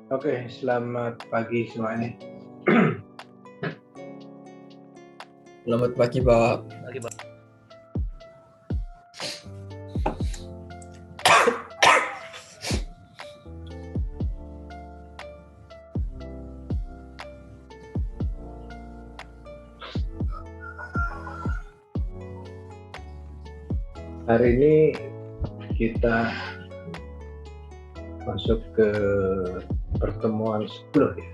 Oke, selamat pagi semuanya. Selamat pagi, Pak. Hari ini kita masuk ke pertemuan 10 ya.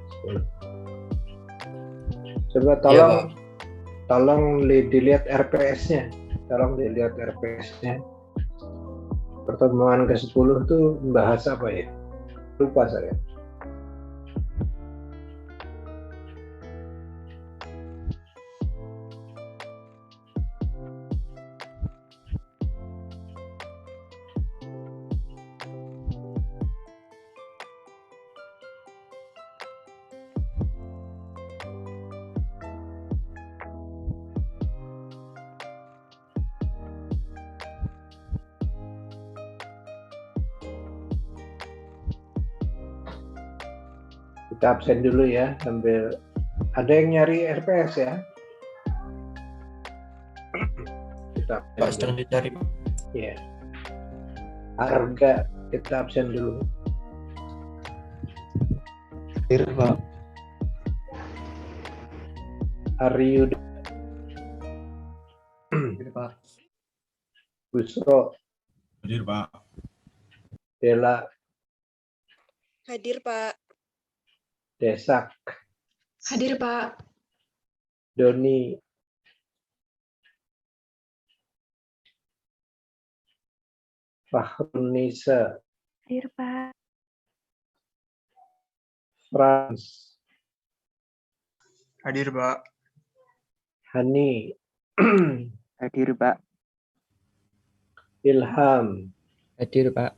10. Coba tolong dilihat RPS-nya. Tolong dilihat RPS-nya. Pertemuan ke-10 itu membahas apa ya? Lupa saya. Kita absen dulu ya, sambil ada yang nyari RPS ya. Kita absen Pak sedang dulu. dicari. Ya. Harga kita absen dulu. Hadir, Pak. Aryuda, Hadir, Pak. Busro, Hadir, Pak. Dela, Hadir, Pak. Desak, Hadir, Pak. Doni, Fahrunisa, Hadir, Pak. Frans, Hadir, Pak. Hani, Hadir, Pak. Ilham, Hadir, Pak.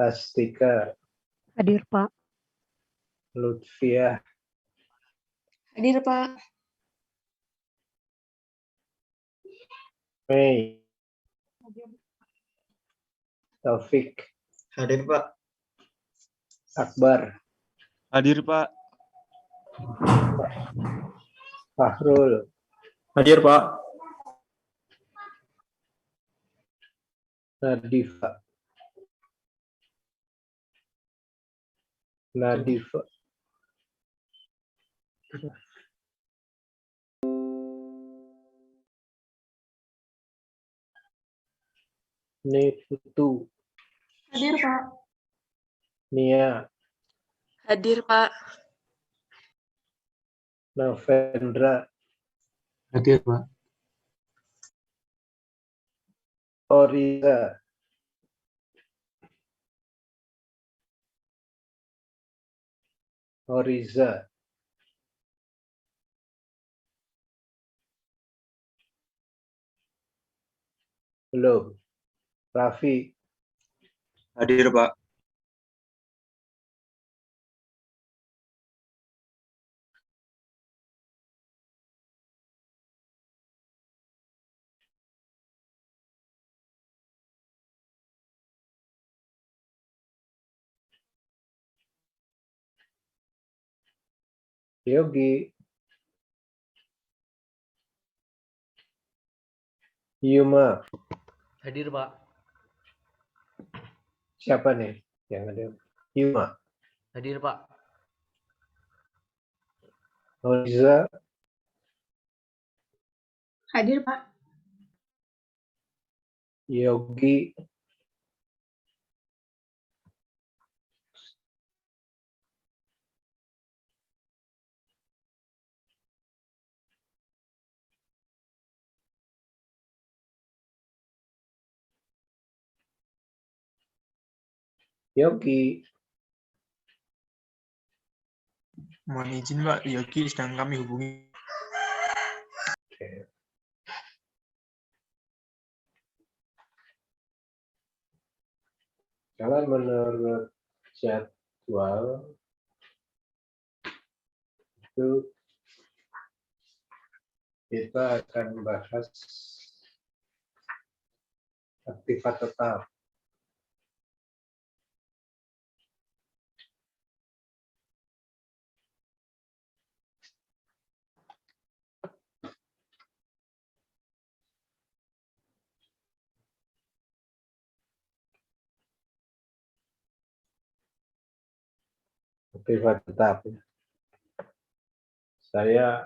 Lastika, Hadir, Pak. Lutfiah, Hadir, Pak. Mei, Taufik, Hadir, Pak. Akbar, Hadir, Pak. Fahrul, Hadir, Pak. Nadifa, Niputu, Hadir, Pak. Nia, Hadir, Pak. Navendra, Hadir, Pak. Oriza, belum, Raffi, Hadir, Pak. Yogi, Yuma, Hadir, Pak. siapa nih yang ada? Yuma, Hadir, Pak. Oriza, Hadir, Pak. Yogi, Mohon izin, Pak. Yogi sedang kami hubungi. Kalau menurut jadwal itu kita akan bahas aktifat tetap. aktiva tetap. Saya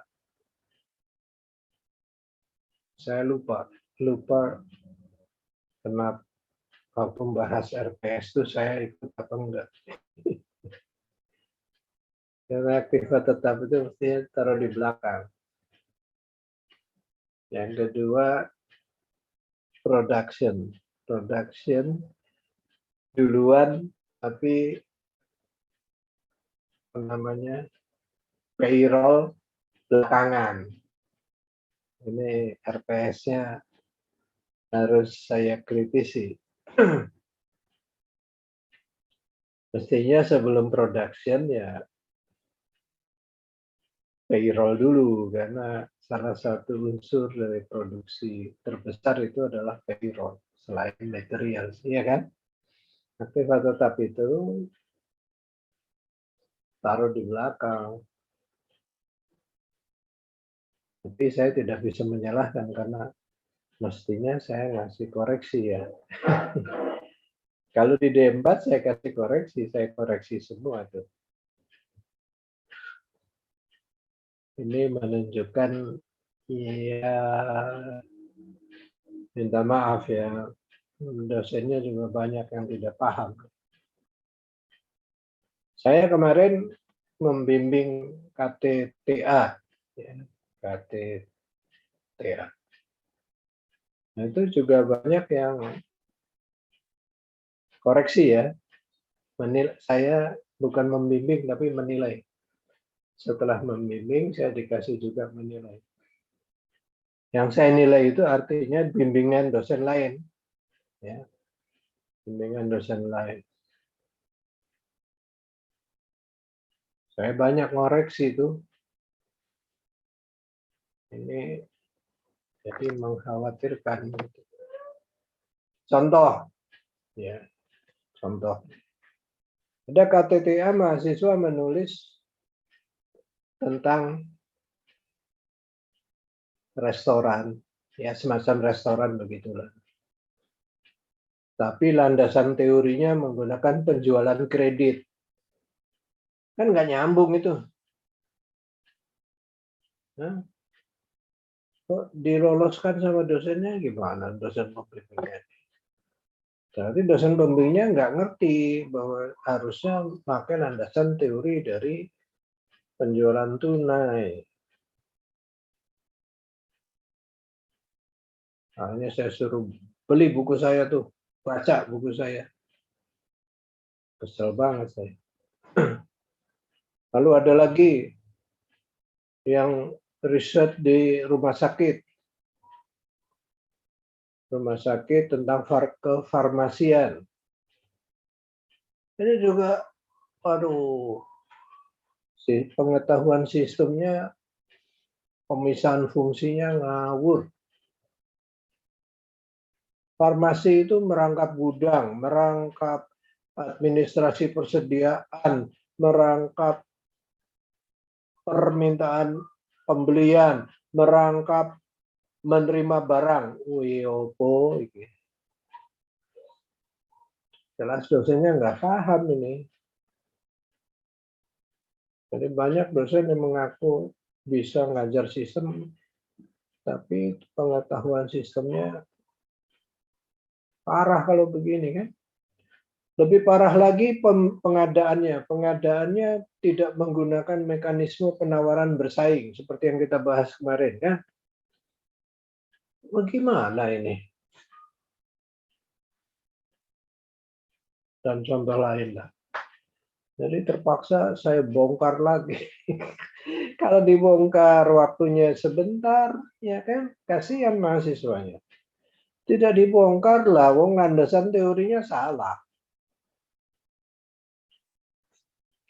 lupa kenapa waktu membahas RPS itu saya ikut apa enggak. Karena aktiva tetap itu mestinya taruh di belakang. Yang kedua, production duluan, tapi apa namanya, payroll belakangan. Ini RPS-nya harus saya kritisi. Mestinya sebelum production ya payroll dulu, karena salah satu unsur dari produksi terbesar itu adalah payroll selain material, iya kan? Aktiva tetap itu taruh di belakang. Tapi saya tidak bisa menyalahkan karena mestinya saya ngasih koreksi ya. Kalau di D4 saya kasih koreksi, saya koreksi semua tuh. Ini menunjukkan ya, minta maaf ya, dosennya juga banyak yang tidak paham. Saya kemarin membimbing KTTA, ya, KTTA. Nah, itu juga banyak yang koreksi ya. Saya bukan membimbing tapi menilai. Setelah membimbing saya dikasih juga menilai. Yang saya nilai itu artinya bimbingan dosen lain, ya, bimbingan dosen lain. Saya banyak ngoreksi itu. Ini jadi mengkhawatirkan. Contoh, ya, contoh. Ada KTTA mahasiswa menulis tentang restoran, ya semacam restoran begitulah. Tapi landasan teorinya menggunakan penjualan kredit. Kan nggak nyambung itu. Nah, kok diloloskan sama dosennya gimana? Dosen pembimbingnya. Berarti dosen pembimbingnya nggak ngerti bahwa harusnya pakai landasan teori dari penjualan tunai. Akhirnya saya suruh beli buku saya tuh, baca buku saya. Kesel banget saya. Lalu ada lagi yang riset di rumah sakit tentang kefarmasian. Ini juga, aduh, pengetahuan sistemnya, pemisahan fungsinya ngawur. Farmasi itu merangkap gudang, merangkap administrasi persediaan, merangkap permintaan pembelian, merangkap menerima barang. Wih, opo iki. Jelas dosennya nggak paham ini. Jadi banyak dosen yang mengaku bisa ngajar sistem, tapi pengetahuan sistemnya parah kalau begini kan. Lebih parah lagi pengadaannya. Pengadaannya tidak menggunakan mekanisme penawaran bersaing seperti yang kita bahas kemarin kan. Bagaimana ini? Dan contoh lain lah. Jadi terpaksa saya bongkar lagi. Kalau dibongkar waktunya sebentar, ya kan, kasihan mahasiswanya. Tidak dibongkar lah, wong landasan teorinya salah.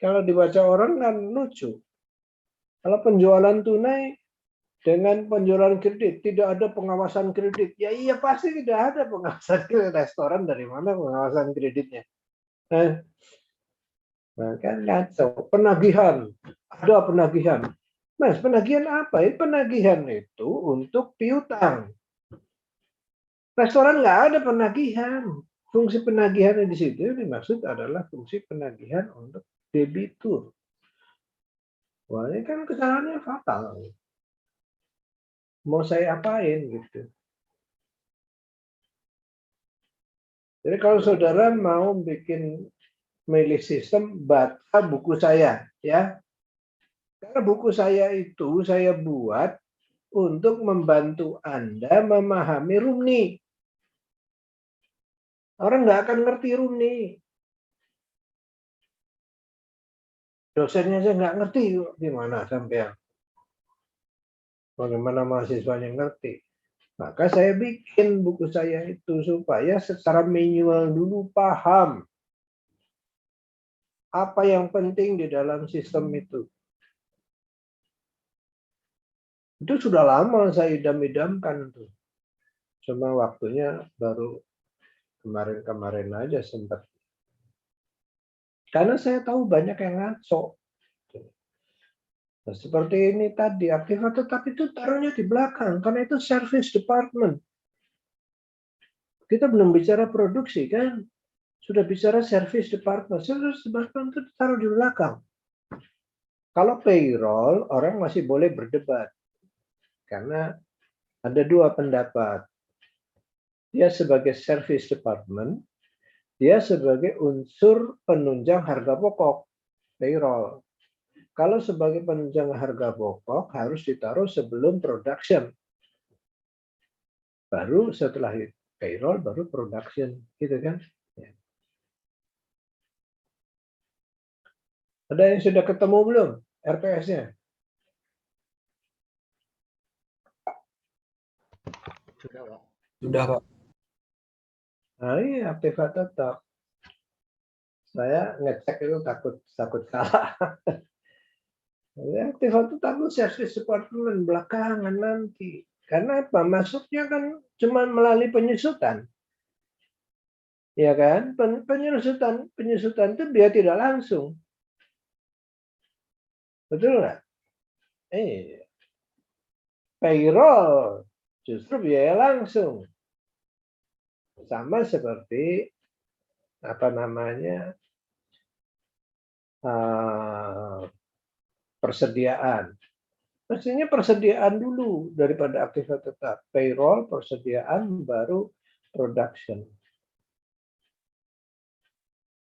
Kalau dibaca orang kan lucu. Kalau penjualan tunai dengan penjualan kredit, tidak ada pengawasan kredit. Ya iya pasti tidak ada pengawasan kredit. Restoran dari mana pengawasan kreditnya? Nah, kan kacau. Penagihan, ada penagihan. Mas, penagihan apa? Penagihan itu untuk piutang. Restoran nggak ada penagihan. Fungsi penagihan di situ dimaksud adalah fungsi penagihan untuk debitur. Wah, ini kan kesalahannya fatal. Mau saya apain gitu. Jadi kalau saudara mau bikin milih sistem, baca buku saya, ya. Karena buku saya itu saya buat untuk membantu Anda memahami Rumni. Orang nggak akan ngerti Rumni. Dosennya saya nggak ngerti, gimana sampai bagaimana mahasiswanya ngerti. Maka saya bikin buku saya itu supaya secara manual dulu paham apa yang penting di dalam sistem itu. Itu sudah lama saya idam-idamkan tuh. Cuma waktunya baru kemarin-kemarin aja sempat. Karena saya tahu banyak yang ngaco. Nah, seperti ini tadi, aktiva tetap itu taruhnya di belakang. Karena itu service department. Kita belum bicara produksi kan. Sudah bicara service department. Service department itu taruh di belakang. Kalau payroll, orang masih boleh berdebat. Karena ada dua pendapat. Dia sebagai service department, dia sebagai unsur penunjang harga pokok, payroll. Kalau sebagai penunjang harga pokok harus ditaruh sebelum production. Baru setelah payroll, baru production. Gitu kan? Ya. Ada yang sudah ketemu belum RPS-nya? Sudah, Pak. Sudah, Pak. Nah, ini aktiva tetap. Saya ngecek itu takut salah. Aktiva tetap itu service department belakangan nanti. Karena apa? Masuknya kan cuma melalui penyusutan. Ya kan? Penyusutan itu dia tidak langsung. Betul nggak? Payroll justru biaya langsung. Sama seperti apa namanya persediaan. Mestinya persediaan dulu daripada aktiva tetap. Payroll, persediaan, baru production.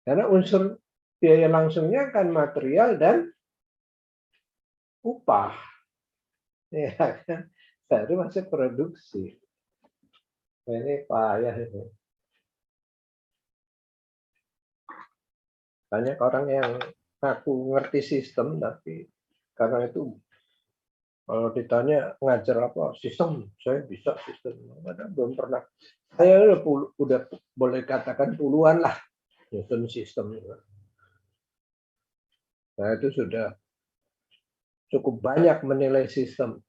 Karena unsur biaya langsungnya kan material dan upah. Ya kan? Baru masuk produksi. Ini payah ini. Banyak orang yang ngaku ngerti sistem, tapi karena itu kalau ditanya ngajar apa sistem, saya bisa sistem. Padahal belum pernah. Saya udah boleh katakan puluhan lah nyusun sistem. Nah itu sudah cukup banyak menilai sistem.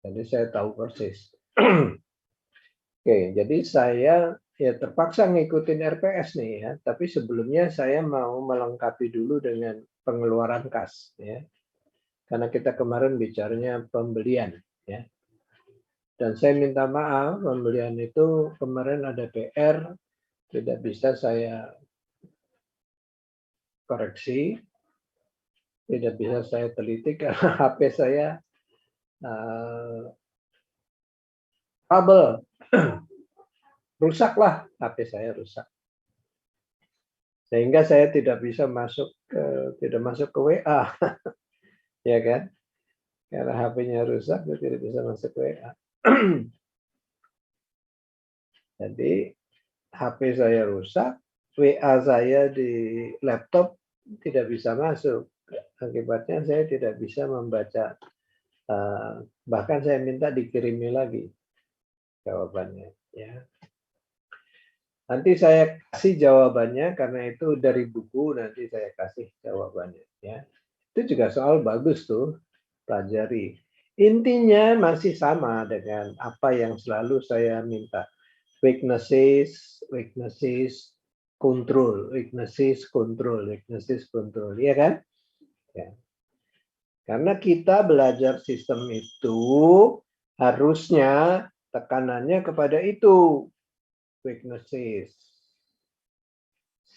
Jadi saya tahu persis. Oke, jadi saya ya terpaksa ngikutin RPS nih ya. Tapi sebelumnya saya mau melengkapi dulu dengan pengeluaran kas ya. Karena kita kemarin bicaranya pembelian ya. Dan saya minta maaf, pembelian itu kemarin ada PR, tidak bisa saya koreksi, tidak bisa saya teliti karena HP saya trouble, rusaklah HP saya rusak, sehingga saya tidak bisa masuk ke WA, ya kan? Karena HP-nya rusak, saya tidak bisa masuk WA. Jadi HP saya rusak, WA saya di laptop tidak bisa masuk. Akibatnya saya tidak bisa membaca. Bahkan saya minta dikirimi lagi jawabannya. Ya. Nanti saya kasih jawabannya karena itu dari buku. Nanti saya kasih jawabannya. Ya. Itu juga soal bagus tuh, pelajari. Intinya masih sama dengan apa yang selalu saya minta. Weaknesses, control, ya kan? Ya. Karena kita belajar sistem itu harusnya tekanannya kepada itu, weaknesses.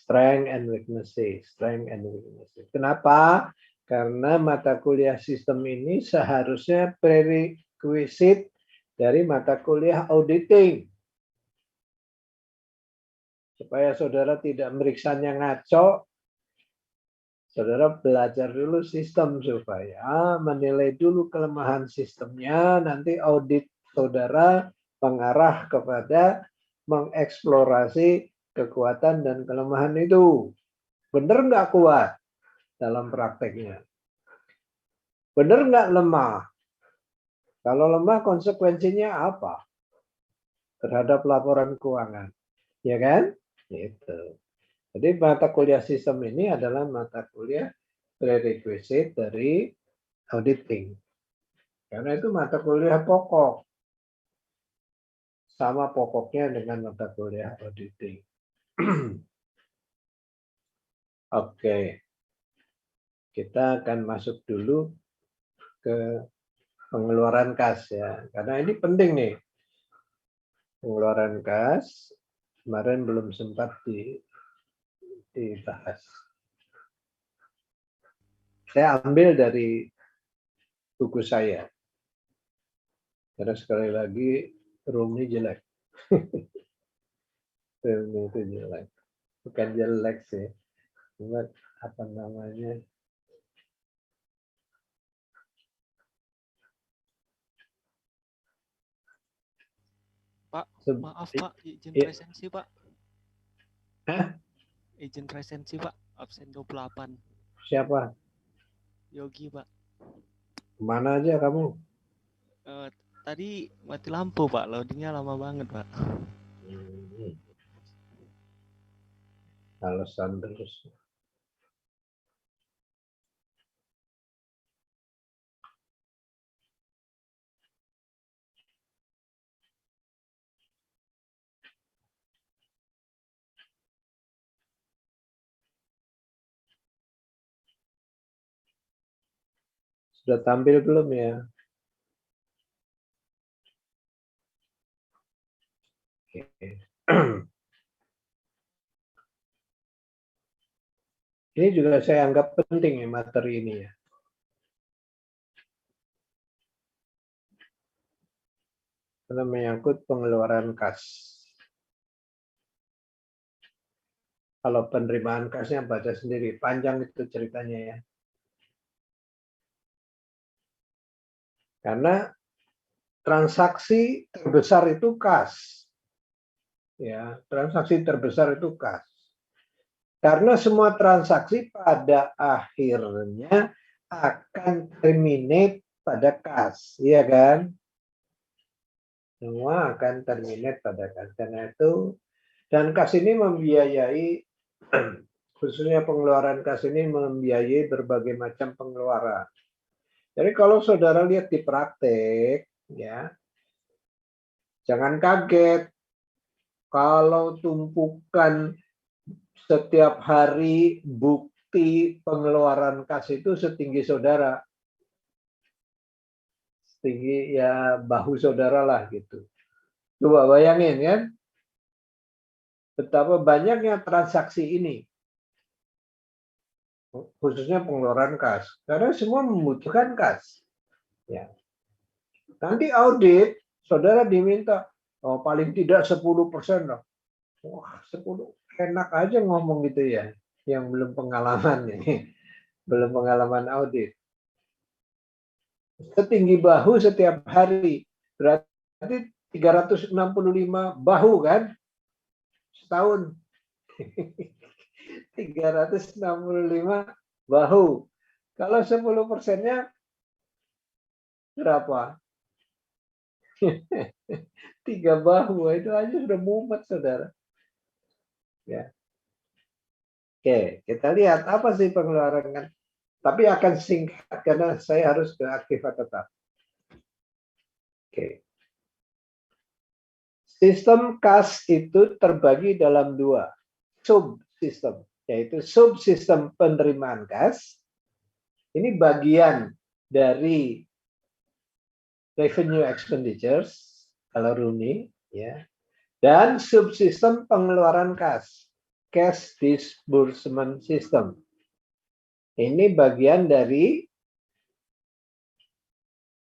Strength and weaknesses. Strength and weaknesses. Kenapa? Karena mata kuliah sistem ini seharusnya prerequisite dari mata kuliah auditing. Supaya saudara tidak meriksanya ngaco, saudara belajar dulu sistem supaya menilai dulu kelemahan sistemnya, nanti audit saudara mengarah kepada mengeksplorasi kekuatan dan kelemahan itu. Benar nggak kuat dalam prakteknya? Benar nggak lemah? Kalau lemah konsekuensinya apa terhadap laporan keuangan? Ya kan? Gitu. Jadi mata kuliah sistem ini adalah mata kuliah prerequisite dari auditing. Karena itu mata kuliah pokok. Sama pokoknya dengan mata kuliah auditing. Oke. Kita akan masuk dulu ke pengeluaran kas ya. Karena ini penting nih. Pengeluaran kas kemarin belum sempat dibahas. Saya ambil dari buku saya. Karena sekali lagi Rumi jelek. Rumi itu jelek. Bukan jelek sih. Cuma apa namanya? Pak, maaf Pak, izin ya. presensi Pak. Hah? Izin presensi Pak, absen 28. Siapa? Yogi Pak. Kemana aja kamu? Tadi mati lampu Pak, loadingnya lama banget Pak. Alasan terus. Sudah tampil belum ya? Oke. Ini juga saya anggap penting ya materi ini ya. Karena menyangkut pengeluaran kas. Kalau penerimaan kasnya baca sendiri, panjang itu ceritanya ya. Karena transaksi terbesar itu kas. Ya, transaksi terbesar itu kas. Karena semua transaksi pada akhirnya akan terminate pada kas, iya kan? Semua akan terminate pada kas. Karena itu, dan kas ini membiayai, khususnya pengeluaran kas ini membiayai berbagai macam pengeluaran. Jadi kalau saudara lihat di praktek, ya, jangan kaget kalau tumpukan setiap hari bukti pengeluaran kas itu setinggi saudara. Setinggi ya bahu saudara lah gitu. Coba bayangin kan. Betapa banyaknya transaksi ini. Khususnya pengeluaran kas. Karena semua membutuhkan kas. Ya. Nanti audit, saudara diminta, oh, paling tidak 10% lah. Wah, 10. Enak aja ngomong gitu ya. Yang belum pengalaman nih. Belum pengalaman audit. Setinggi bahu setiap hari. Berarti 365 bahu kan? Setahun. 365 bahu. Kalau 10%-nya berapa? 3 bahu. Itu aja sudah mumet, saudara. Ya. Oke, kita lihat apa sih pengeluaran kan. Tapi akan singkat karena saya harus ke aktiva tetap. Oke. Sistem kas itu terbagi dalam 2 subsistem, yaitu subsistem penerimaan kas. Ini bagian dari revenue expenditures kalau Rooney, ya. Dan subsistem pengeluaran kas. cash disbursement system. Ini bagian dari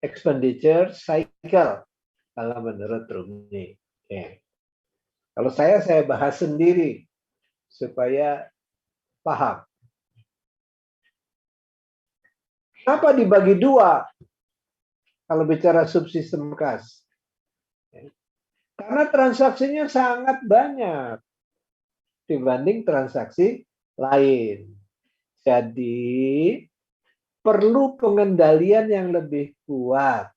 expenditure cycle kalau menurut Rumi. Ya. Kalau saya bahas sendiri supaya paham. Kenapa dibagi dua kalau bicara subsistem kas? Karena transaksinya sangat banyak dibanding transaksi lain. Jadi perlu pengendalian yang lebih kuat.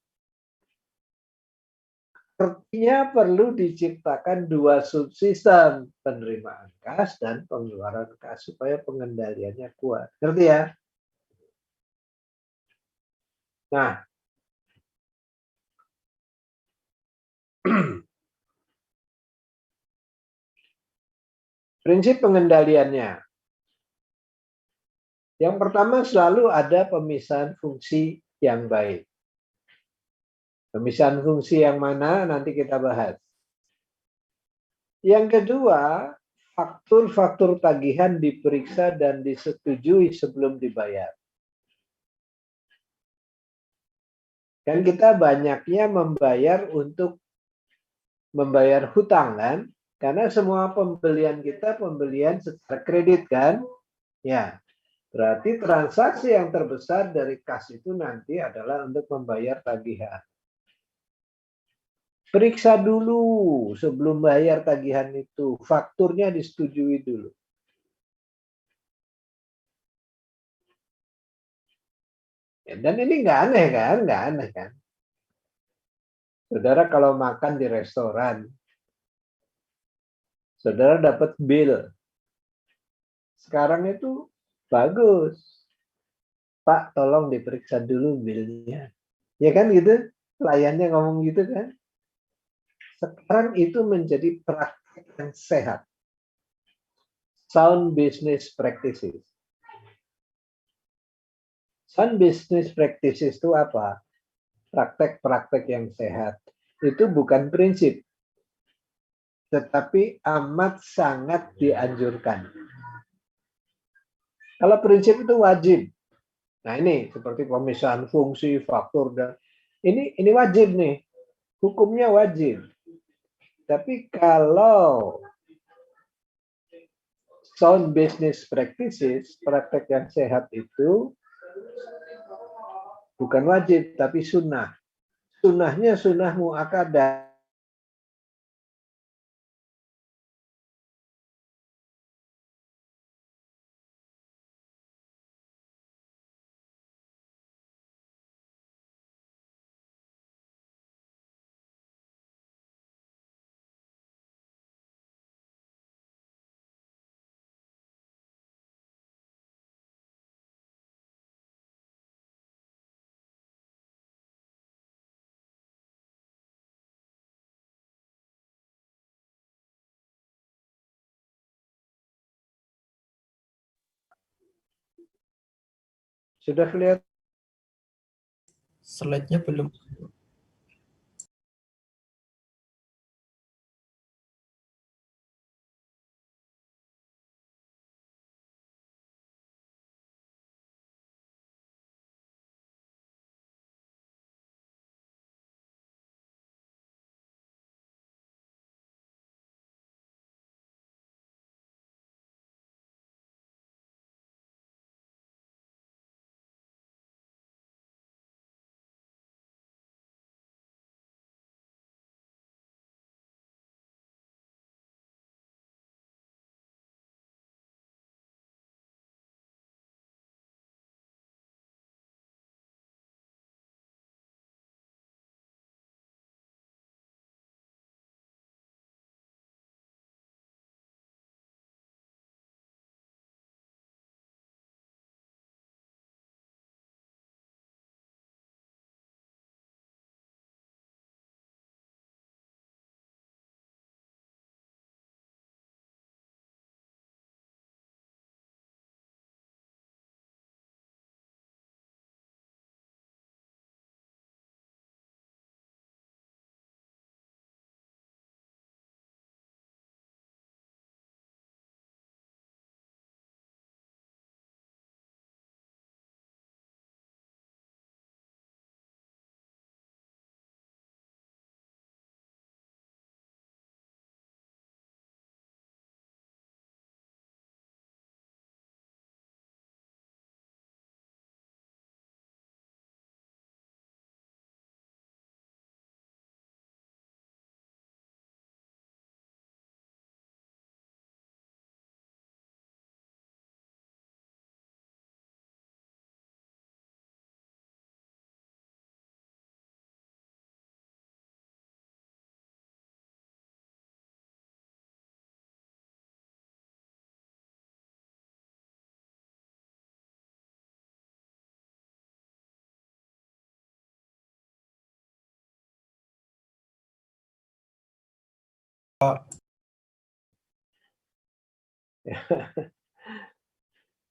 Artinya perlu diciptakan dua subsistem, penerimaan kas dan pengeluaran kas supaya pengendaliannya kuat. Ngerti ya? Nah, prinsip pengendaliannya. Yang pertama selalu ada pemisahan fungsi yang baik. Pemisahan fungsi yang mana nanti kita bahas. Yang kedua, faktur-faktur tagihan diperiksa dan disetujui sebelum dibayar. Kan kita banyaknya membayar hutang kan? Karena semua pembelian kita pembelian secara kredit kan? Ya. Berarti transaksi yang terbesar dari kas itu nanti adalah untuk membayar tagihan. Periksa dulu sebelum bayar tagihan itu. Fakturnya disetujui dulu. Ya, dan ini nggak aneh kan? Nggak aneh kan? Saudara kalau makan di restoran, saudara dapat bill. Sekarang itu bagus. Pak, tolong diperiksa dulu billnya. Ya kan gitu? Pelayannya ngomong gitu kan? Sekarang itu menjadi praktik yang sehat. Sound business practices. Sound business practices itu apa? Praktek-praktek yang sehat. Itu bukan prinsip, tetapi amat sangat dianjurkan. Kalau prinsip itu wajib. Nah ini seperti pemisahan fungsi, faktur, dan ini wajib nih. Hukumnya wajib. Tapi kalau sound business practices, praktek yang sehat itu bukan wajib, tapi sunnah. Sunnahnya sunnah mu'akadah. Sudah kelihatan? Slide-nya belum.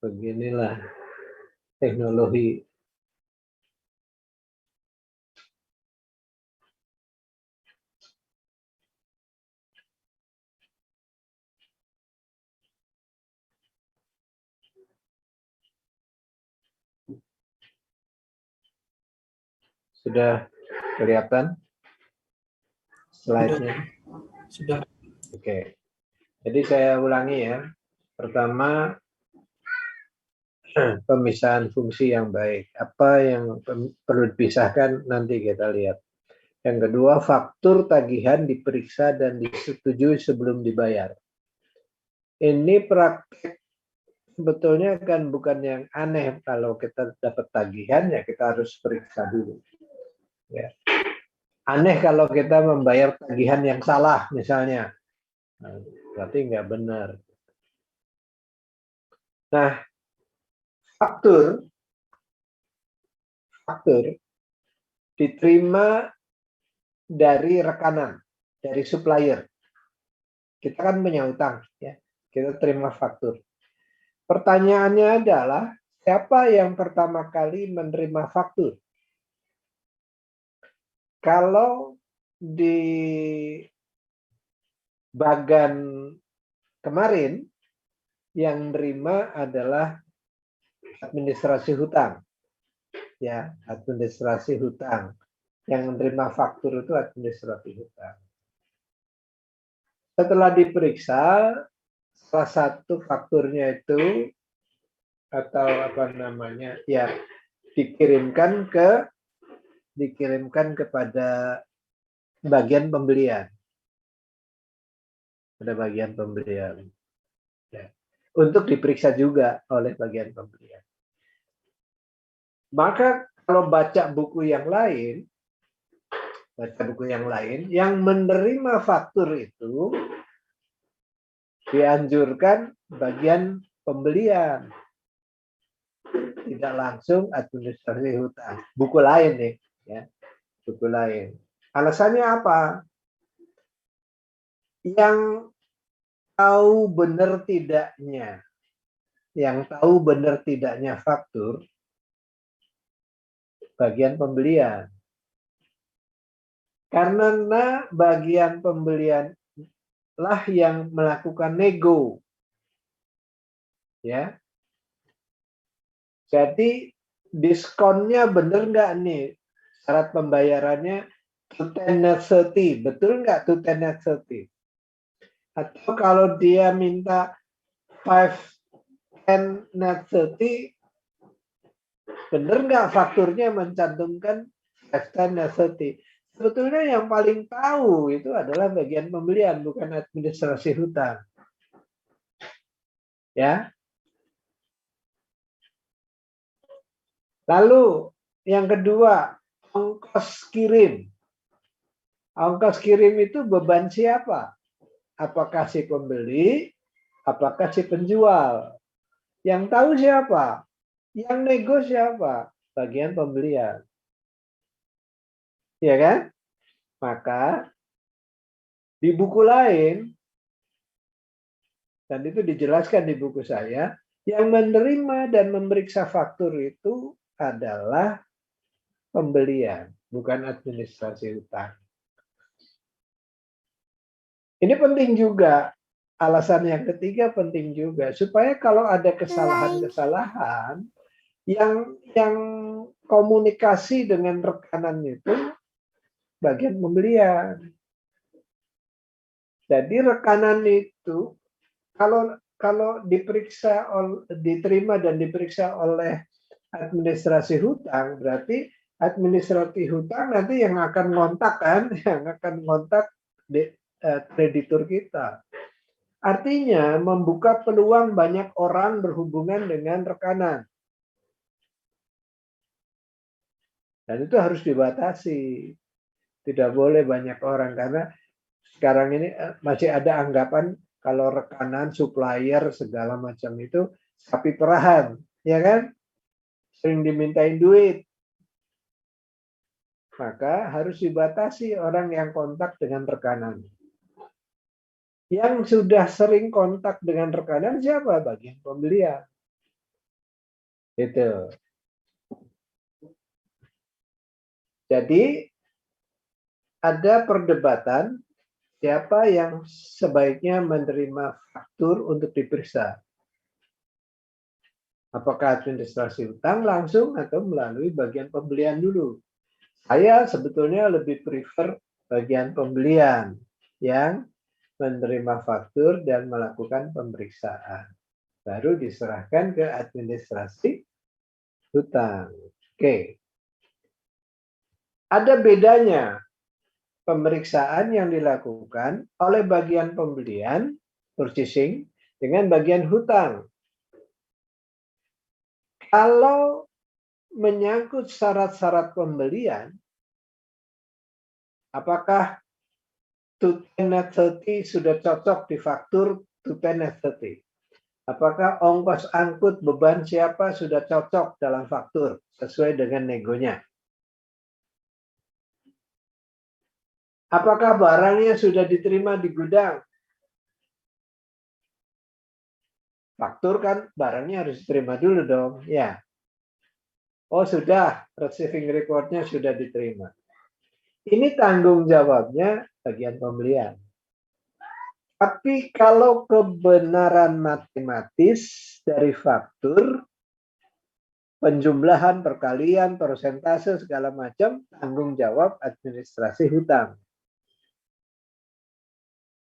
Beginilah teknologi. Sudah kelihatan slide-nya? Sudah. Oke. Jadi saya ulangi ya. Pertama, pemisahan fungsi yang baik. Apa yang perlu dipisahkan nanti kita lihat. Yang kedua, faktur tagihan diperiksa dan disetujui sebelum dibayar. Ini praktek sebetulnya kan bukan yang aneh. Kalau kita dapat tagihan ya kita harus periksa dulu. Ya. Aneh kalau kita membayar tagihan yang salah misalnya. Nah, berarti nggak benar. Nah, faktur diterima dari rekanan, dari supplier. Kita kan punya utang, ya. Kita terima faktur. Pertanyaannya adalah, siapa yang pertama kali menerima faktur? Kalau di bagan kemarin, yang menerima adalah administrasi hutang. Ya, administrasi hutang. Yang menerima faktur itu administrasi hutang. Setelah diperiksa, salah satu fakturnya itu atau apa namanya, ya dikirimkan kepada bagian pembelian. Pada bagian pembelian. Ya. Untuk diperiksa juga oleh bagian pembelian. Maka kalau baca buku yang lain, yang menerima faktur itu dianjurkan bagian pembelian, tidak langsung administrasi hutang. Buku lain nih, ya, buku lain. Alasannya apa? Yang tahu benar tidaknya faktur bagian pembelian. Karena bagian pembelian lah yang melakukan nego. Ya. Jadi diskonnya benar nggak nih? Syarat pembayarannya to 10 net 30. Betul nggak to 10 net 30? Atau kalau dia minta 5 net 30, benar nggak fakturnya mencantumkan 5 net 30? Sebetulnya yang paling tahu itu adalah bagian pembelian, bukan administrasi hutang. Ya. Lalu yang kedua, ongkos kirim. Ongkos kirim itu beban siapa? Apakah si pembeli? Apakah si penjual? Yang tahu siapa? Yang nego siapa? Bagian pembelian. Ya kan? Maka di buku lain, dan itu dijelaskan di buku saya, yang menerima dan memeriksa faktur itu adalah pembelian, bukan administrasi hutang. Ini penting juga. Alasan yang ketiga penting juga, supaya kalau ada kesalahan-kesalahan yang komunikasi dengan rekanan itu bagian pembelian. Jadi rekanan itu kalau diterima dan diperiksa oleh administrasi hutang, berarti administrasi hutang nanti yang akan ngontak kan, yang akan ngontak kreditur kita. Artinya membuka peluang banyak orang berhubungan dengan rekanan. Dan itu harus dibatasi. Tidak boleh banyak orang, karena sekarang ini masih ada anggapan kalau rekanan, supplier, segala macam itu sapi perahan. Ya kan? Sering dimintain duit. Maka harus dibatasi orang yang kontak dengan rekanan. Yang sudah sering kontak dengan rekanan siapa? Bagian pembelian. Itu. Jadi ada perdebatan siapa yang sebaiknya menerima faktur untuk diperiksa. Apakah administrasi utang langsung atau melalui bagian pembelian dulu. Saya sebetulnya lebih prefer bagian pembelian yang menerima faktur dan melakukan pemeriksaan. Baru diserahkan ke administrasi hutang. Oke. Ada bedanya pemeriksaan yang dilakukan oleh bagian pembelian, purchasing, dengan bagian hutang. Kalau menyangkut syarat-syarat pembelian, apakah 210 sudah cocok di faktur 210? Apakah ongkos angkut beban siapa sudah cocok dalam faktur sesuai dengan negonya? Apakah barangnya sudah diterima di gudang? Faktur kan barangnya harus diterima dulu dong, ya. Oh sudah, receiving record-nya sudah diterima. Ini tanggung jawabnya bagian pembelian. Tapi kalau kebenaran matematis dari faktur, penjumlahan, perkalian, persentase, segala macam, tanggung jawab administrasi hutang.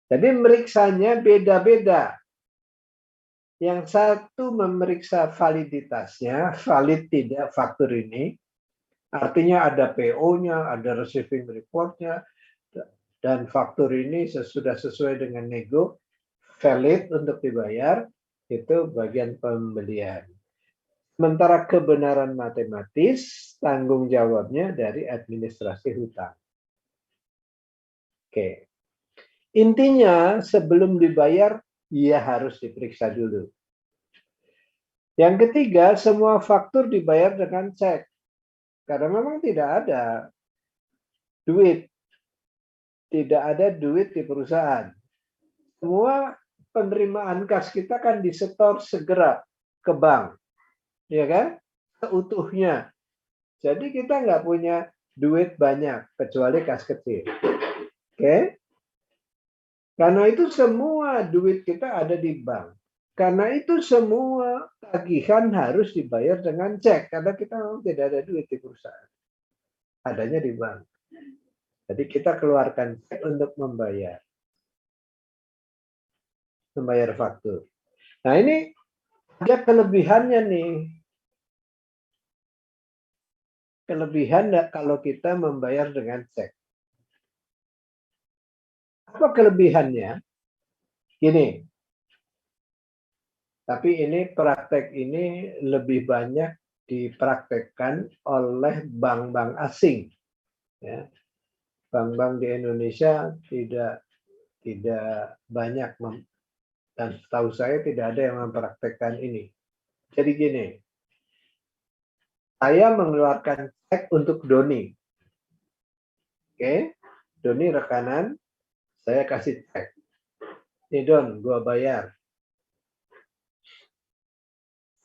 Jadi meriksanya beda-beda. Yang satu memeriksa validitasnya, valid tidak faktur ini. Artinya ada PO-nya, ada receiving report-nya, dan faktur ini sudah sesuai dengan nego, valid untuk dibayar, itu bagian pembelian. Sementara kebenaran matematis, tanggung jawabnya dari administrasi hutang. Oke. Intinya sebelum dibayar, ia harus diperiksa dulu. Yang ketiga, semua faktur dibayar dengan cek. Karena memang tidak ada duit. Tidak ada duit di perusahaan. Semua penerimaan kas kita kan disetor segera ke bank. Ya kan? Seutuhnya. Jadi kita nggak punya duit banyak, kecuali kas kecil. Oke? Karena itu semua duit kita ada di bank. Karena itu semua tagihan harus dibayar dengan cek. Karena kita memang tidak ada duit di perusahaan. Adanya di bank. Jadi kita keluarkan cek untuk membayar. Membayar faktur. Nah ini ada kelebihannya nih. Kelebihan kalau kita membayar dengan cek. Apa kelebihannya? Gini. Tapi ini praktek ini lebih banyak dipraktekkan oleh bank-bank asing. Ya. Bank-bank di Indonesia tidak banyak, dan setahu saya tidak ada yang mempraktekkan ini. Jadi gini, saya mengeluarkan cek untuk Doni. Oke, Doni rekanan, saya kasih cek. Nih Don, gua bayar.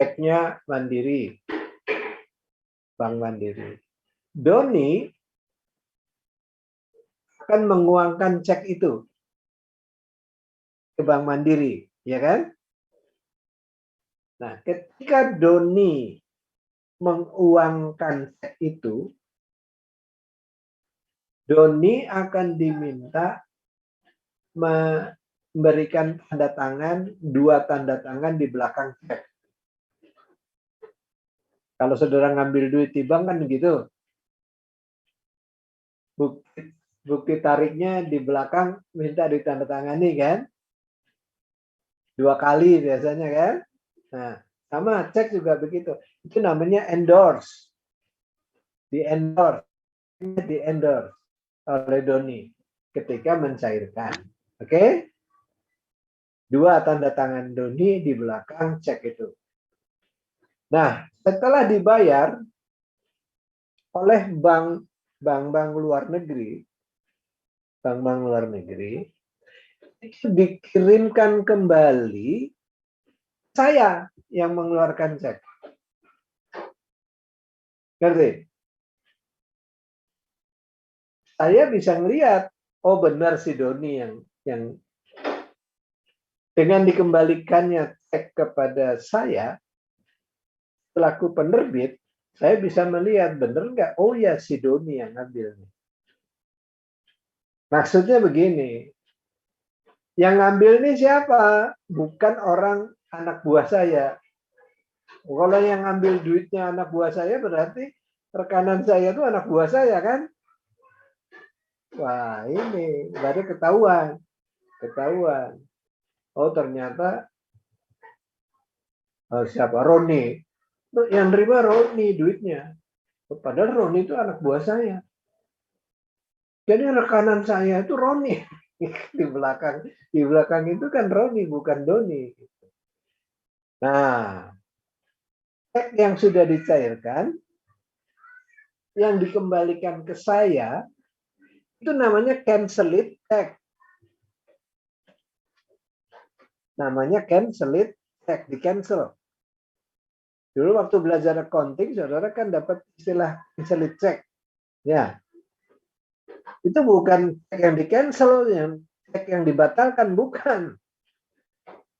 Ceknya Mandiri, Bank Mandiri. Doni akan menguangkan cek itu ke Bank Mandiri, ya kan? Nah, ketika Doni menguangkan cek itu, Doni akan diminta memberikan tanda tangan, 2 tanda tangan di belakang cek. Kalau saudara ngambil duit di bank kan begitu. Bukti tariknya di belakang minta ditandatangani kan? 2 kali biasanya kan? Nah, sama cek juga begitu. Itu namanya endorse. Di-endorse oleh Doni ketika mencairkan. Oke? 2 tanda tangan Doni di belakang cek itu. Nah, setelah dibayar oleh bank-bank luar negeri, dikirimkan kembali, saya yang mengeluarkan cek. Ngerti? Saya bisa ngelihat, oh benar si Doni yang dengan dikembalikannya cek kepada saya selaku penerbit, saya bisa melihat benar nggak? Oh ya si Doni yang ngambil. Maksudnya begini, yang ngambil ini siapa? Bukan orang anak buah saya. Kalau yang ngambil duitnya anak buah saya berarti rekanan saya itu anak buah saya kan? Wah ini baru ketahuan. Oh ternyata siapa? Roni. Yang nerima Roni duitnya. Padahal Roni itu anak buah saya. Jadi rekanan saya itu Roni. Di belakang itu kan Roni bukan Doni. Nah, cek yang sudah dicairkan yang dikembalikan ke saya itu namanya canceled check. Namanya canceled check, di cancel. Dulu waktu belajar accounting, saudara kan dapat istilah canceled check. Ya, itu bukan cek yang di cancel, cek yang dibatalkan, bukan.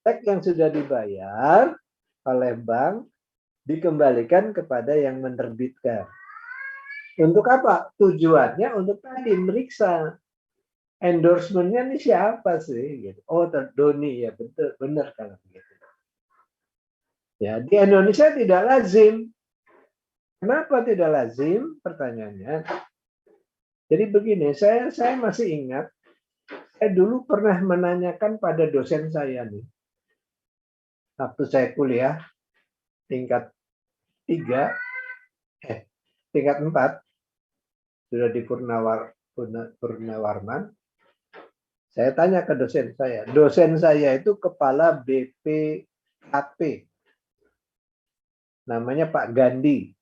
Cek yang sudah dibayar oleh bank dikembalikan kepada yang menerbitkan. Untuk apa? Tujuannya untuk tadi meriksa endorsement-nya ini siapa sih? Gitu. Oh, Doni ya, betul, benar kalau begitu. Ya, di Indonesia tidak lazim. Kenapa tidak lazim? Pertanyaannya. Jadi begini, saya masih ingat, saya dulu pernah menanyakan pada dosen saya nih, waktu saya kuliah tingkat 3, tingkat 4, sudah di Purnawarman. Saya tanya ke dosen saya. Dosen saya itu kepala BPKP. Namanya Pak Gandhi.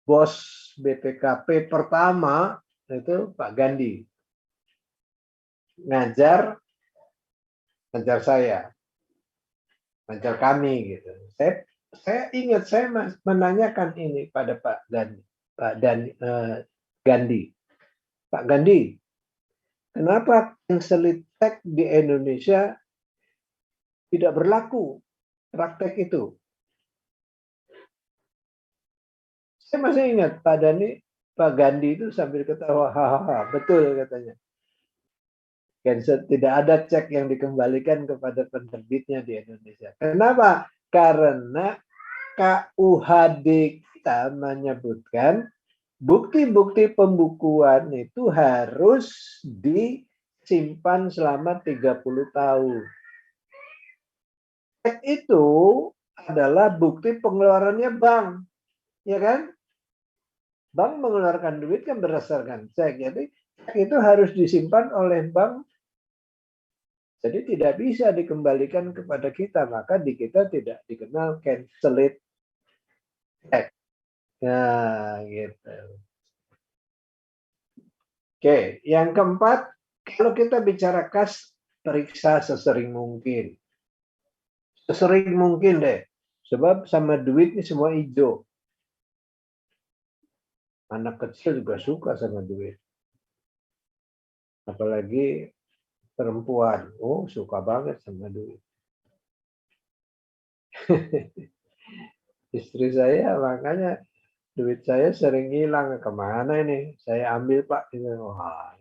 Bos BPKP pertama itu Pak Gandhi. Ngajar saya. Ngajar kami gitu. Saya ingat saya menanyakan ini pada Pak Gandhi. Pak Gandhi, kenapa canceled check di Indonesia tidak berlaku praktek itu? Saya masih ingat Pak Gandhi itu sambil ketawa, hahaha, betul katanya. Tidak ada cek yang dikembalikan kepada penerbitnya di Indonesia. Kenapa? Karena KUHD kita menyebutkan bukti-bukti pembukuan itu harus disimpan selama 30 tahun. Cek itu adalah bukti pengeluarannya bank. Ya kan? Bank mengeluarkan duit kan berdasarkan cek. Jadi cek itu harus disimpan oleh bank. Jadi tidak bisa dikembalikan kepada kita. Maka di kita tidak dikenal canceled check. Nah, gitu. Oke, yang keempat, kalau kita bicara kas, periksa sesering mungkin. Sesering mungkin deh. Sebab sama duit ini semua hijau. Anak kecil juga suka sama duit. Apalagi perempuan. Oh, suka banget sama duit. Istri saya makanya duit saya sering hilang. Kemana ini? Saya ambil Pak. Wah.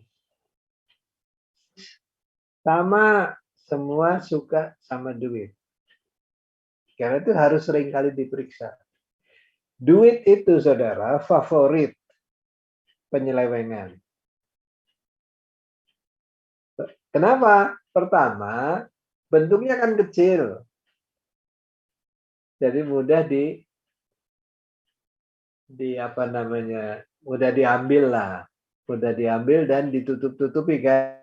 Sama, semua suka sama duit. Karena itu harus sering kali diperiksa. Duit itu, saudara, favorit penyelewengan. Kenapa? Pertama, bentuknya kan kecil. Jadi mudah mudah diambil lah. Mudah diambil dan ditutup-tutupi kan.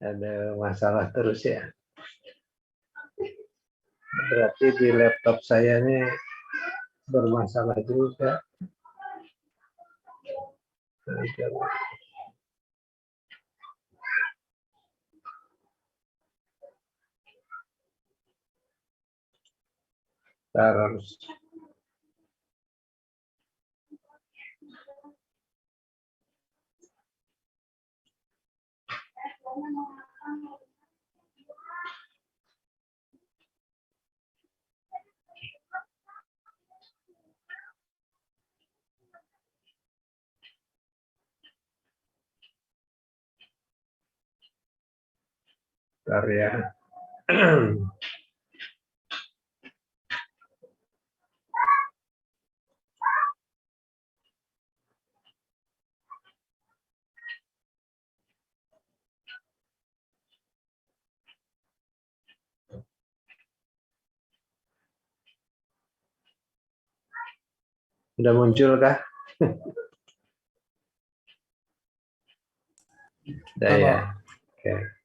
Ada masalah terus ya. Berarti di laptop saya ini bermasalah juga. Harus karya. Sudah muncul kah? Sudah ya. Oke.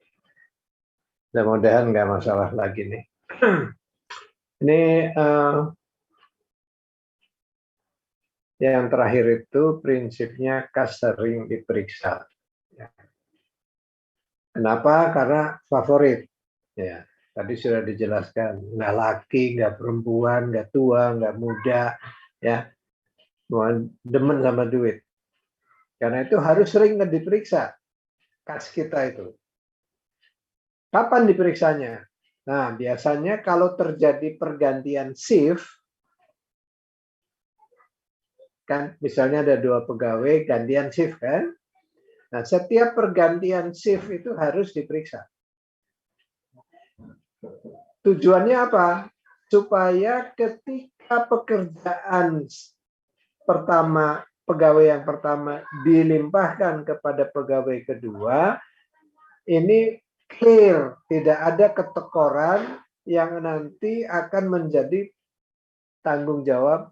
Mudah-mudahan nggak masalah lagi nih. Ini yang terakhir itu prinsipnya kas sering diperiksa. Ya. Kenapa? Karena favorit. Ya, tadi sudah dijelaskan. Nggak laki, nggak perempuan, nggak tua, nggak muda. Ya, mau demen sama duit. Karena itu harus sering diperiksa kas kita itu. Kapan diperiksanya? Nah, biasanya kalau terjadi pergantian shift, kan misalnya ada 2 pegawai gantian shift kan? Nah, setiap pergantian shift itu harus diperiksa. Tujuannya apa? Supaya ketika pekerjaan pertama, pegawai yang pertama dilimpahkan kepada pegawai kedua, ini clear, tidak ada ketekoran yang nanti akan menjadi tanggung jawab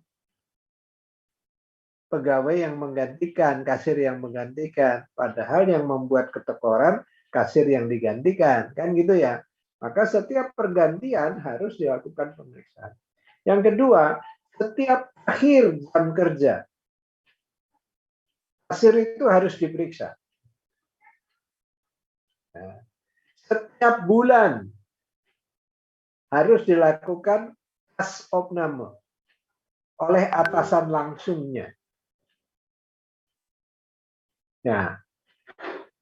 pegawai yang menggantikan, kasir yang menggantikan. Padahal yang membuat ketekoran, kasir yang digantikan. Kan gitu ya. Maka setiap pergantian harus dilakukan pemeriksaan. Yang kedua, setiap akhir jam kerja, kasir itu harus diperiksa. Nah, setiap bulan harus dilakukan kas opname oleh atasan langsungnya. Nah,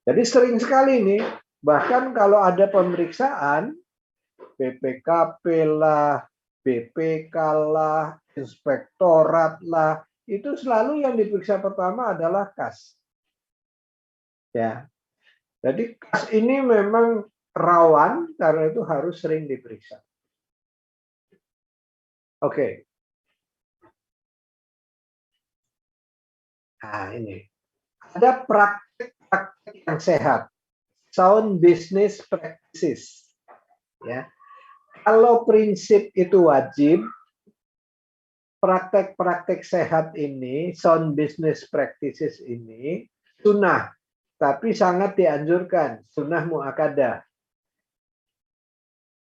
jadi sering sekali nih, bahkan kalau ada pemeriksaan, BPKP lah, BPK lah, inspektorat lah, itu selalu yang diperiksa pertama adalah kas. Ya, jadi kas ini memang rawan, karena itu harus sering diperiksa. Oke. Nah, ini. Ada praktik-praktik yang sehat. Sound business practices. Ya. Kalau prinsip itu wajib, praktek-praktek sehat ini, sound business practices ini, sunnah. Tapi sangat dianjurkan, sunnah mu'akadah.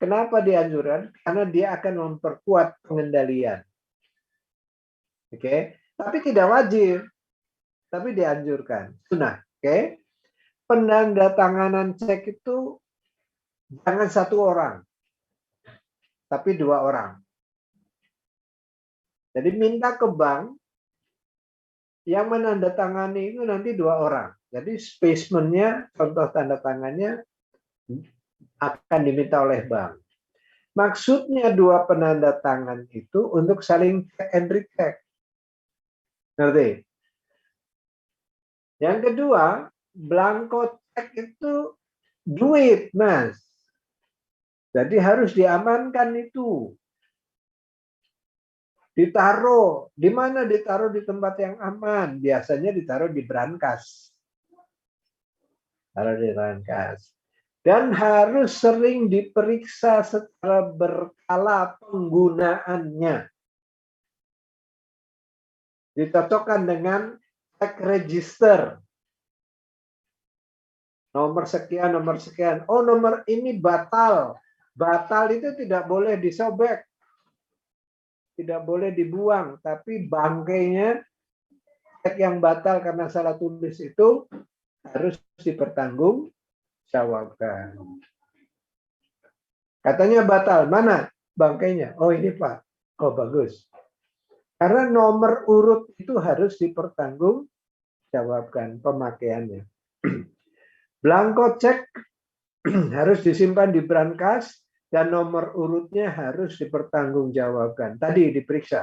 Kenapa dianjurkan? Karena dia akan memperkuat pengendalian. Oke, tapi tidak wajib. Tapi dianjurkan, sunnah. Oke, penandatanganan cek itu jangan 1 orang, tapi 2 orang. Jadi minta ke bank yang menandatangani itu nanti 2 orang. Jadi spesimennya, contoh tanda tangannya akan diminta oleh bank. Maksudnya 2 penanda tangan itu untuk saling check and recheck. Ngerti? Yang kedua, blanko cek itu duit, Mas. Jadi harus diamankan itu. Ditaruh. Di mana ditaruh? Di tempat yang aman. Biasanya ditaruh di brankas. Taruh di brankas. Dan harus sering diperiksa secara berkala penggunaannya. Dicocokkan dengan cek register. Nomor sekian, nomor sekian. Oh, nomor ini batal. Batal itu tidak boleh disobek. Tidak boleh dibuang. Tapi bangkainya, cek yang batal karena salah tulis itu harus dipertanggungjawabkan. Katanya batal. Mana bangkainya? Oh, ini Pak. Oh, bagus. Karena nomor urut itu harus dipertanggungjawabkan pemakaiannya. Blanko cek harus disimpan di brankas dan nomor urutnya harus dipertanggungjawabkan. Tadi diperiksa.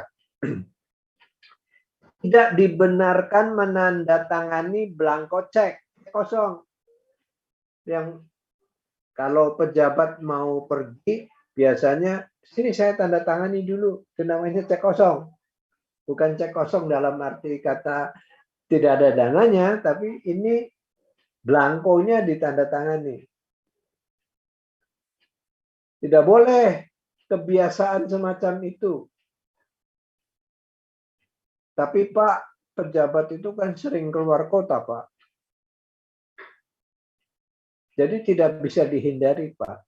Tidak dibenarkan menandatangani blanko cek kosong. Yang kalau pejabat mau pergi, biasanya sini saya tanda tangani dulu. Itu namanya cek kosong. Bukan cek kosong dalam arti kata tidak ada dananya, tapi ini blankonya ditandatangani. Tidak boleh kebiasaan semacam itu. Tapi Pak, pejabat itu kan sering keluar kota, Pak. Jadi tidak bisa dihindari, Pak.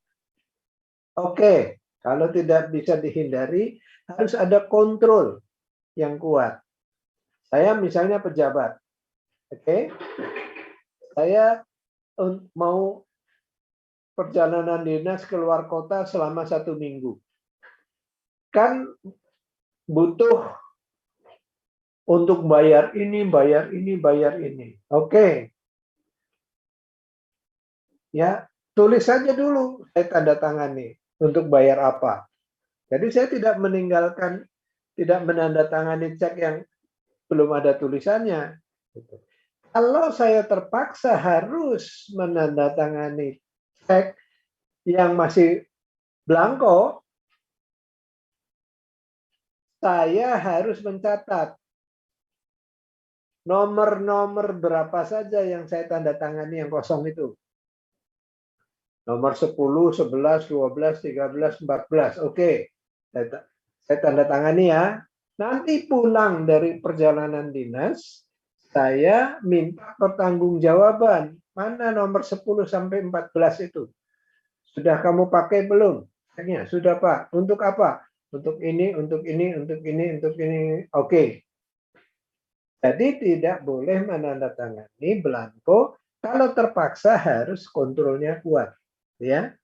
Oke, kalau tidak bisa dihindari, harus ada kontrol yang kuat. Saya misalnya pejabat, oke? Saya mau perjalanan dinas keluar kota selama 1 minggu. Kan butuh untuk bayar ini, bayar ini, bayar ini. Oke. Ya, tulis saja dulu saya tanda tangani untuk bayar apa. Jadi saya tidak menandatangani cek yang belum ada tulisannya. Kalau saya terpaksa harus menandatangani cek yang masih blanko, saya harus mencatat nomor-nomor berapa saja yang saya tanda tangani yang kosong itu. Nomor 10, 11, 12, 13, 14. Oke. Saya tanda tangani ya. Nanti pulang dari perjalanan dinas, saya minta pertanggungjawaban. Mana nomor 10 sampai 14 itu? Sudah kamu pakai belum? Sudah Pak. Untuk apa? Untuk ini, untuk ini, untuk ini, untuk ini. Oke. Jadi tidak boleh menandatangani blanko. Kalau terpaksa harus kontrolnya kuat. Ya.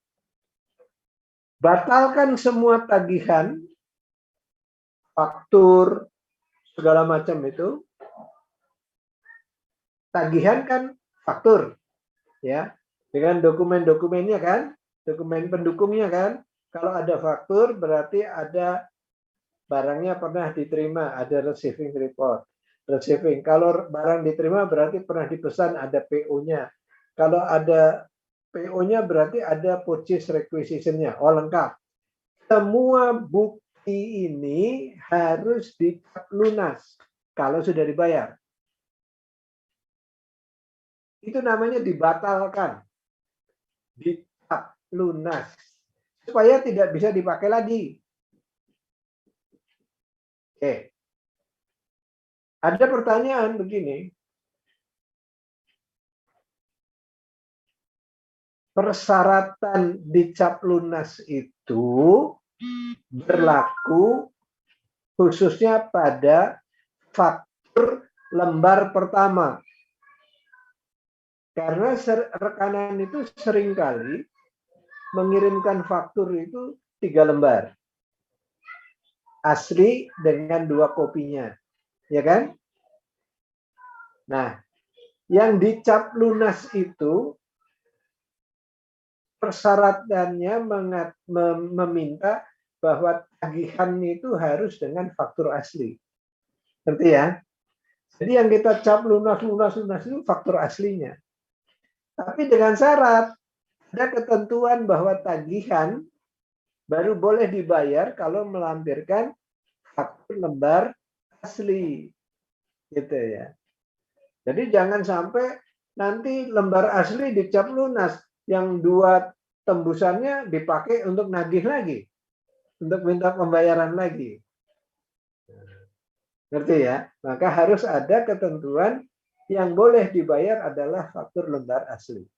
Batalkan semua tagihan, faktur, segala macam itu. Tagihan kan faktur, ya, dengan dokumen-dokumennya kan, dokumen pendukungnya kan. Kalau ada faktur berarti ada barangnya pernah diterima, ada receiving report. Receiving, kalau barang diterima berarti pernah dipesan, ada PO-nya. Kalau ada PO-nya berarti ada purchase requisition-nya. Oh, lengkap. Semua bukti ini harus dicap lunas kalau sudah dibayar. Itu namanya dibatalkan. Dicap lunas. Supaya tidak bisa dipakai lagi. Oke. Ada pertanyaan begini. Persyaratan dicap lunas itu berlaku khususnya pada faktur lembar pertama. Karena rekanan itu seringkali mengirimkan faktur itu 3 lembar. Asli dengan 2 kopinya. Ya kan? Nah, yang dicap lunas itu persyaratannya meminta bahwa tagihan itu harus dengan faktur asli. Ngerti ya? Jadi yang kita cap lunas itu faktur aslinya. Tapi dengan syarat, ada ketentuan bahwa tagihan baru boleh dibayar kalau melampirkan faktur lembar asli. Gitu ya. Jadi jangan sampai nanti lembar asli dicap lunas, yang 2 tembusannya dipakai untuk nagih lagi, untuk minta pembayaran lagi. Ngerti ya? Maka harus ada ketentuan yang boleh dibayar adalah faktur lembar asli.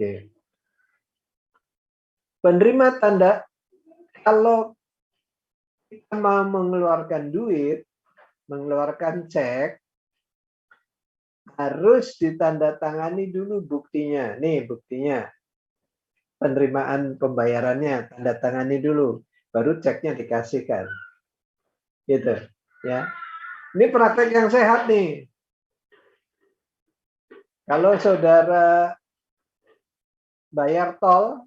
Oke. Penerima tanda, kalau kita mau mengeluarkan duit, mengeluarkan cek, harus ditandatangani dulu buktinya. Nih buktinya. Penerimaan pembayarannya, tanda tangani dulu. Baru ceknya dikasihkan. Gitu. Ya. Ini praktek yang sehat nih. Kalau saudara bayar tol,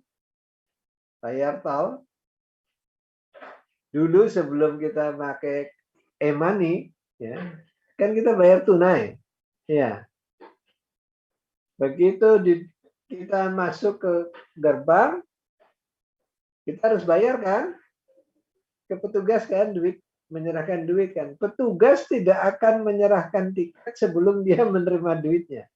dulu sebelum kita pakai e-money, ya, kan kita bayar tunai, ya. Begitu kita masuk ke gerbang, kita harus bayar kan, ke petugas kan, menyerahkan duit kan. Petugas tidak akan menyerahkan tiket sebelum dia menerima duitnya.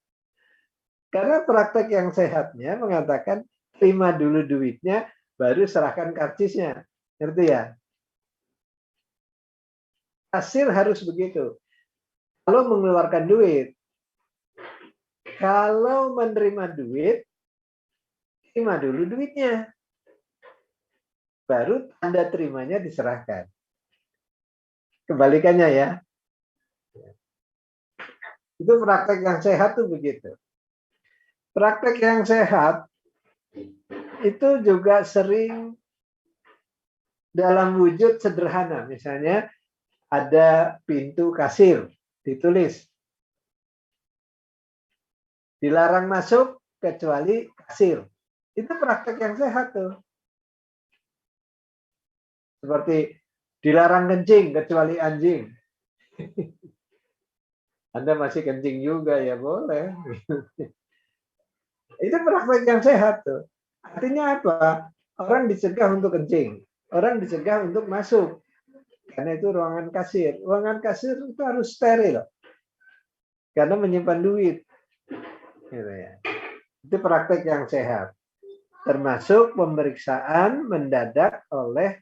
Karena praktek yang sehatnya mengatakan terima dulu duitnya, baru serahkan karcisnya. Ngerti ya? Kasir harus begitu. Kalau mengeluarkan duit, kalau menerima duit, terima dulu duitnya. Baru tanda terimanya diserahkan. Kebalikannya ya. Itu praktek yang sehat tuh begitu. Praktek yang sehat itu juga sering dalam wujud sederhana. Misalnya ada pintu kasir, ditulis. Dilarang masuk kecuali kasir. Itu praktek yang sehat tuh. Seperti dilarang kencing kecuali anjing. Anda masih kencing juga ya boleh. Itu praktek yang sehat tuh. Artinya apa? Orang dicegah untuk kencing. Orang dicegah untuk masuk. Karena itu ruangan kasir. Ruangan kasir itu harus steril. Karena menyimpan duit. Gitu ya. Itu praktek yang sehat. Termasuk pemeriksaan mendadak oleh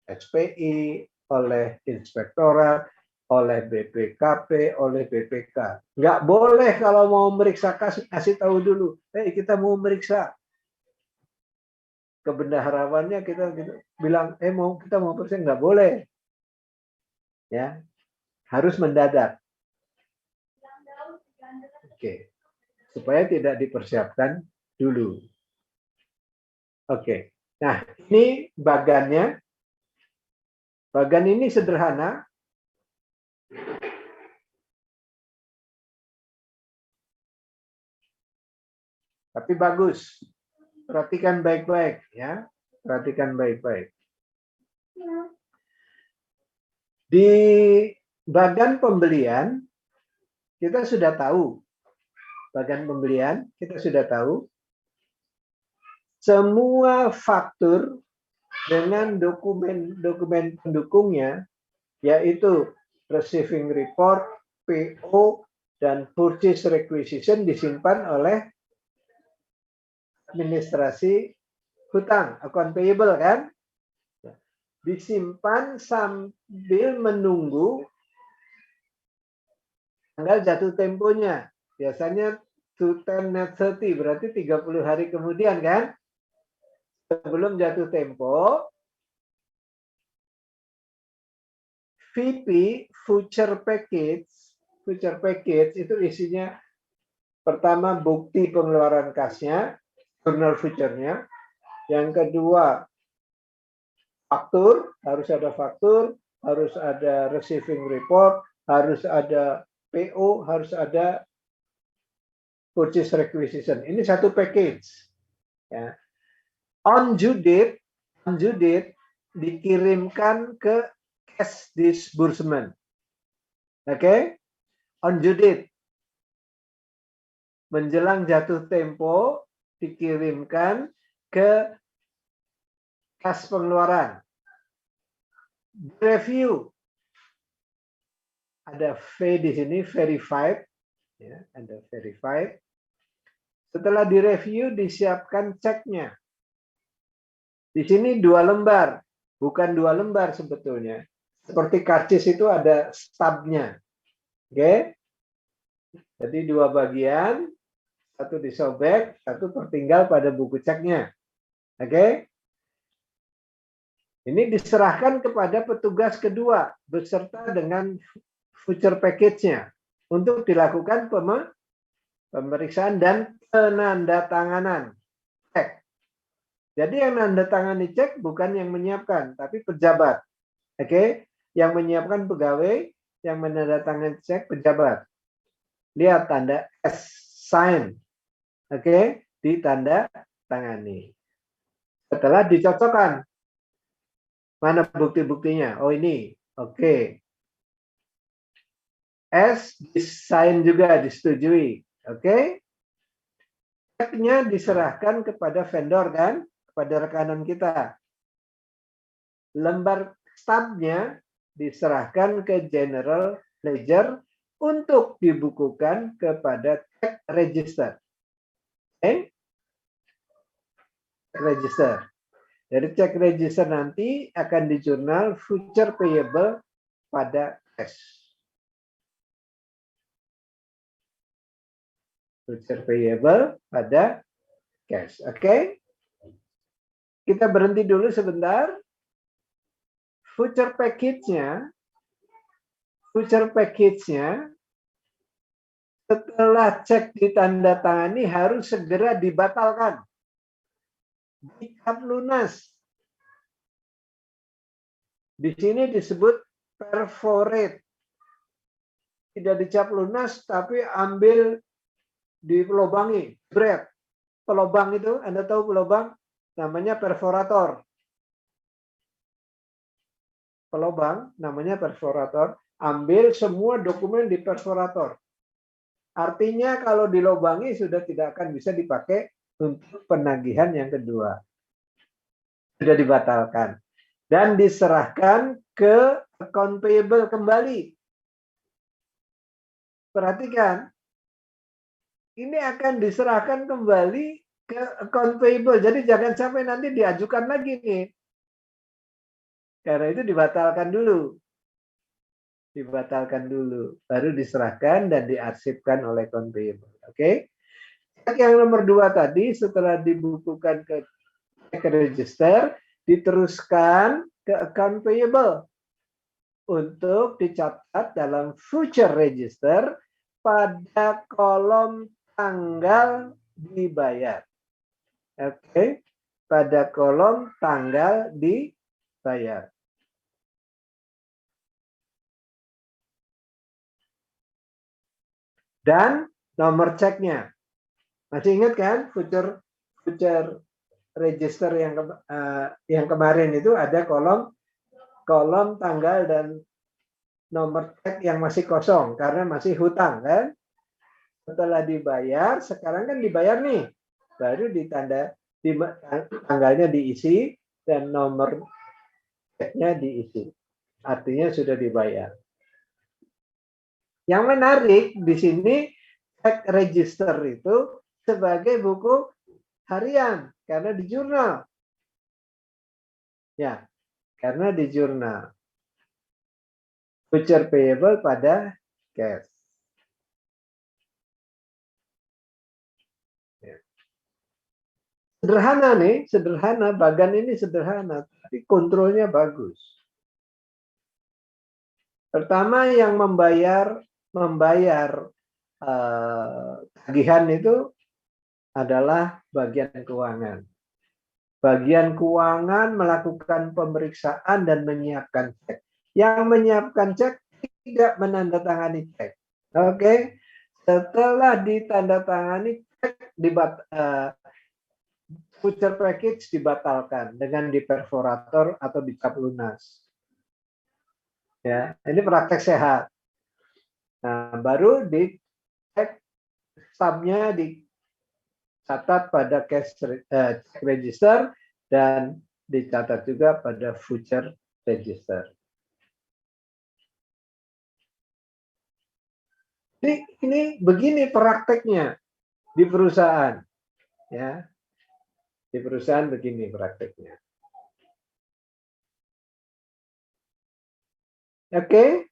SPI, oleh inspektorat, oleh BPKP, oleh BPK. Nggak boleh kalau mau meriksa kasih tahu dulu. Kita mau meriksa. Kebendaharanya kita bilang, kita mau periksa, nggak boleh. Ya, harus mendadak. Oke. Supaya tidak dipersiapkan dulu. Oke. Nah, ini bagannya. Bagan ini sederhana. Tapi bagus. Perhatikan baik-baik ya. Perhatikan baik-baik. Di bagan pembelian kita sudah tahu. Bagan pembelian kita sudah tahu. Semua faktur dengan dokumen pendukungnya, yaitu receiving report, PO, dan purchase requisition disimpan oleh administrasi hutang, account payable kan? Disimpan sambil menunggu tanggal jatuh temponya. Biasanya to 10 net 30, berarti 30 hari kemudian kan? Sebelum jatuh tempo, VP, future package itu isinya pertama bukti pengeluaran kasnya, journal future-nya. Yang kedua, faktur, harus ada faktur, harus ada receiving report, harus ada PO, harus ada purchase requisition. Ini satu package. Ya. On due date dikirimkan ke cash disbursement. Oke? On due date. Menjelang jatuh tempo dikirimkan ke kas pengeluaran. Review. Ada V di sini, verified. Ya, ada verified. Setelah direview, disiapkan ceknya. Di sini 2 lembar, bukan 2 lembar sebetulnya. Seperti karcis itu ada stubnya. Oke? Jadi 2 bagian, satu disobek, satu tertinggal pada buku ceknya. Oke? Ini diserahkan kepada petugas kedua beserta dengan future package-nya untuk dilakukan pemeriksaan dan penandatanganan cek. Jadi yang menandatangani cek bukan yang menyiapkan, tapi pejabat. Oke? Yang menyiapkan pegawai, yang menandatangani cek pejabat. Lihat tanda S, sign. Oke? Ditanda tangani. Setelah dicocokkan. Mana bukti-buktinya? Oh ini. Oke. S, sign juga, disetujui. Oke? Ceknya diserahkan kepada vendor kan? Kepada rekanan kita. Lembar stubnya diserahkan ke general ledger untuk dibukukan kepada check register. Okay? Register. Dari check register nanti akan di jurnal future payable pada cash. Future payable pada cash. Oke? Okay? Kita berhenti dulu sebentar. Future package-nya setelah cek ditandatangani harus segera dibatalkan. Dicap lunas. Di sini disebut perforate. Tidak dicap lunas, tapi ambil dipelobangi. Bread. Pelobang itu, Anda tahu pelobang? Namanya perforator. Pelobang, namanya perforator. Ambil semua dokumen di perforator. Artinya kalau dilobangi sudah tidak akan bisa dipakai untuk penagihan yang kedua. Sudah dibatalkan. Dan diserahkan ke account payable kembali. Perhatikan. Ini akan diserahkan kembali ke account payable. Jadi jangan sampai nanti diajukan lagi nih. Karena itu dibatalkan dulu. Dibatalkan dulu. Baru diserahkan dan diarsipkan oleh account payable. Oke? Yang nomor 2 tadi setelah dibukukan ke check register, diteruskan ke account payable untuk dicatat dalam future register pada kolom tanggal dibayar. Oke, pada kolom tanggal dibayar. Dan nomor ceknya. Masih ingat kan future register yang kemarin itu ada kolom tanggal dan nomor cek yang masih kosong karena masih hutang kan? Setelah dibayar, sekarang kan dibayar nih. Baru tanggalnya diisi dan nomor ceknya diisi. Artinya sudah dibayar. Yang menarik di sini check register itu sebagai buku harian karena di jurnal. Ya, karena di jurnal. Future payable pada cash. Ya. Sederhana nih, sederhana. Bagan ini sederhana, tapi kontrolnya bagus. Pertama yang membayar tagihan itu adalah bagian keuangan. Bagian keuangan melakukan pemeriksaan dan menyiapkan cek. Yang menyiapkan cek tidak menandatangani cek. Oke, setelah ditandatangani cek future package dibatalkan dengan diperforator atau dicap lunas. Ya, ini praktek sehat. Nah, baru dicek stubnya dicatat pada cash register dan dicatat juga pada future register. Ini begini prakteknya di perusahaan, ya. Di perusahaan begini prakteknya. Oke.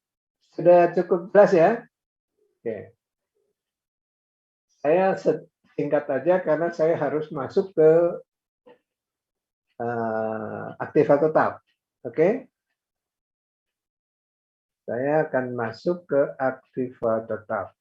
Sudah cukup jelas ya? Oke. Saya singkat aja karena saya harus masuk ke aktiva tetap. Oke? Saya akan masuk ke aktiva tetap.